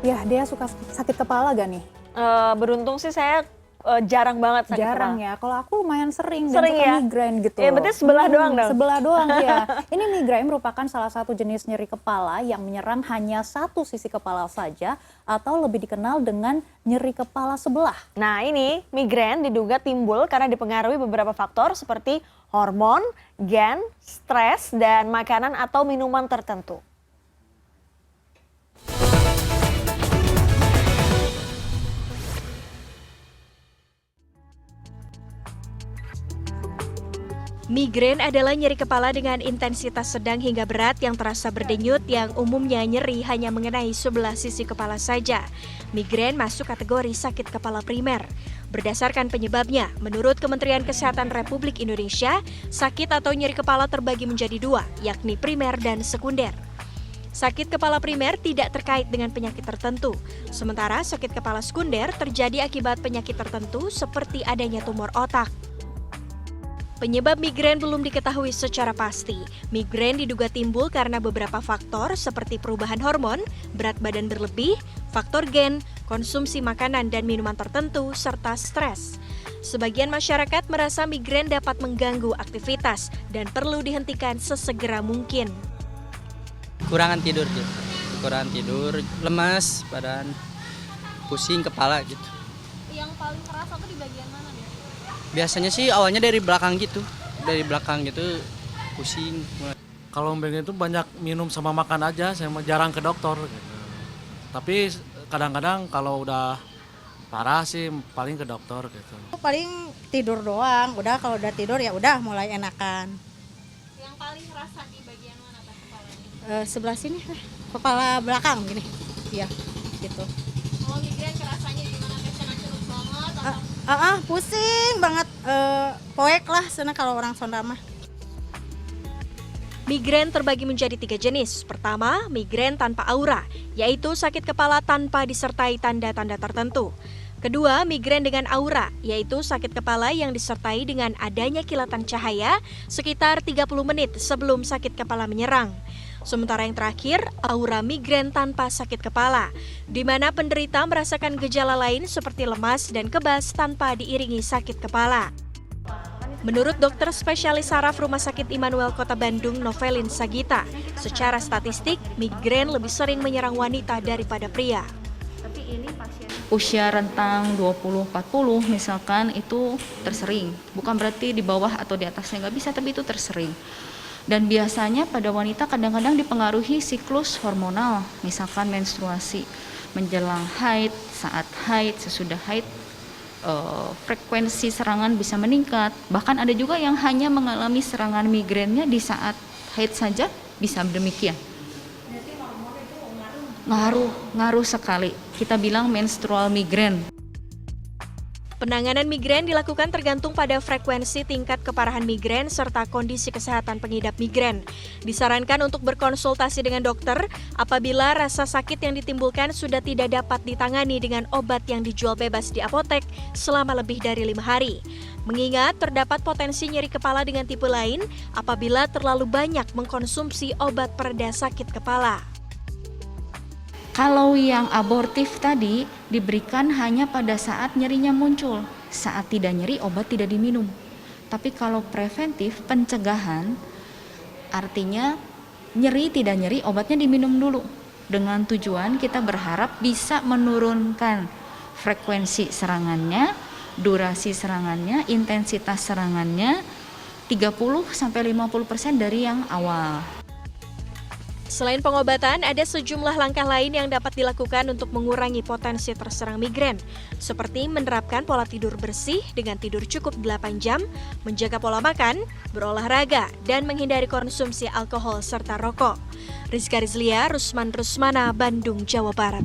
Ya, dia suka sakit kepala gak nih? Beruntung sih saya jarang banget sakit Jarang kepala. ya. Kalau aku lumayan sering dan Sering suka ya? migrain gitu. Ya, berarti sebelah doang dong? Sebelah doang ya. Ini migrain merupakan salah satu jenis nyeri kepala yang menyerang hanya satu sisi kepala saja atau lebih dikenal dengan nyeri kepala sebelah. Nah ini migrain diduga timbul karena dipengaruhi beberapa faktor seperti hormon, gen, stres, dan makanan atau minuman tertentu. Migrain adalah nyeri kepala dengan intensitas sedang hingga berat yang terasa berdenyut yang umumnya nyeri hanya mengenai sebelah sisi kepala saja. Migrain masuk kategori sakit kepala primer. Berdasarkan penyebabnya, menurut Kementerian Kesehatan Republik Indonesia, sakit atau nyeri kepala terbagi menjadi dua, yakni primer dan sekunder. Sakit kepala primer tidak terkait dengan penyakit tertentu, sementara sakit kepala sekunder terjadi akibat penyakit tertentu seperti adanya tumor otak. Penyebab migrain belum diketahui secara pasti. Migrain diduga timbul karena beberapa faktor seperti perubahan hormon, berat badan berlebih, faktor gen, konsumsi makanan dan minuman tertentu, serta stres. Sebagian masyarakat merasa migrain dapat mengganggu aktivitas dan perlu dihentikan sesegera mungkin. Kurangan tidur gitu. Kurangan tidur, lemas badan, pusing kepala gitu. Yang paling terasa tuh di bagian mana nih? Biasanya sih awalnya dari belakang gitu pusing. Kalau migrain itu banyak minum sama makan aja, saya jarang ke dokter gitu. Tapi kadang-kadang kalau udah parah sih paling ke dokter gitu. Paling tidur doang, udah kalau udah tidur ya udah mulai enakan. Yang paling terasa di bagian mana atas kepalanya? Sebelah sini, kepala belakang gini, ya gitu. Kalau migrain kerasanya gimana? Kayak cenut banget atau? Pusing banget, poek lah sana kalau orang Sunda mah. Migrain terbagi menjadi 3 jenis. Pertama, migrain tanpa aura, yaitu sakit kepala tanpa disertai tanda-tanda tertentu. Kedua, migrain dengan aura, yaitu sakit kepala yang disertai dengan adanya kilatan cahaya sekitar 30 menit sebelum sakit kepala menyerang. Sementara yang terakhir, aura migrain tanpa sakit kepala, di mana penderita merasakan gejala lain seperti lemas dan kebas tanpa diiringi sakit kepala. Menurut dokter spesialis saraf Rumah Sakit Immanuel Kota Bandung, Novelin Sagita, secara statistik, migrain lebih sering menyerang wanita daripada pria. Usia rentang 20-40 misalkan itu tersering. Bukan berarti di bawah atau di atasnya nggak bisa, tapi itu tersering. Dan biasanya pada wanita kadang-kadang dipengaruhi siklus hormonal, misalkan menstruasi, menjelang haid, saat haid, sesudah haid, frekuensi serangan bisa meningkat. Bahkan ada juga yang hanya mengalami serangan migrainnya di saat haid saja, bisa demikian. Ngaruh sekali. Kita bilang menstrual migrain. Penanganan migrain dilakukan tergantung pada frekuensi tingkat keparahan migrain serta kondisi kesehatan pengidap migrain. Disarankan untuk berkonsultasi dengan dokter apabila rasa sakit yang ditimbulkan sudah tidak dapat ditangani dengan obat yang dijual bebas di apotek selama lebih dari 5 hari. Mengingat terdapat potensi nyeri kepala dengan tipe lain apabila terlalu banyak mengkonsumsi obat pereda sakit kepala. Kalau yang abortif tadi diberikan hanya pada saat nyerinya muncul. Saat tidak nyeri, obat tidak diminum. Tapi kalau preventif, pencegahan, artinya nyeri tidak nyeri, obatnya diminum dulu. Dengan tujuan kita berharap bisa menurunkan frekuensi serangannya, durasi serangannya, intensitas serangannya 30-50% dari yang awal. Selain pengobatan, ada sejumlah langkah lain yang dapat dilakukan untuk mengurangi potensi terserang migrain, seperti menerapkan pola tidur bersih dengan tidur cukup 8 jam, menjaga pola makan, berolahraga, dan menghindari konsumsi alkohol serta rokok. Rizka Rizlia, Rusman Rusmana, Bandung, Jawa Barat.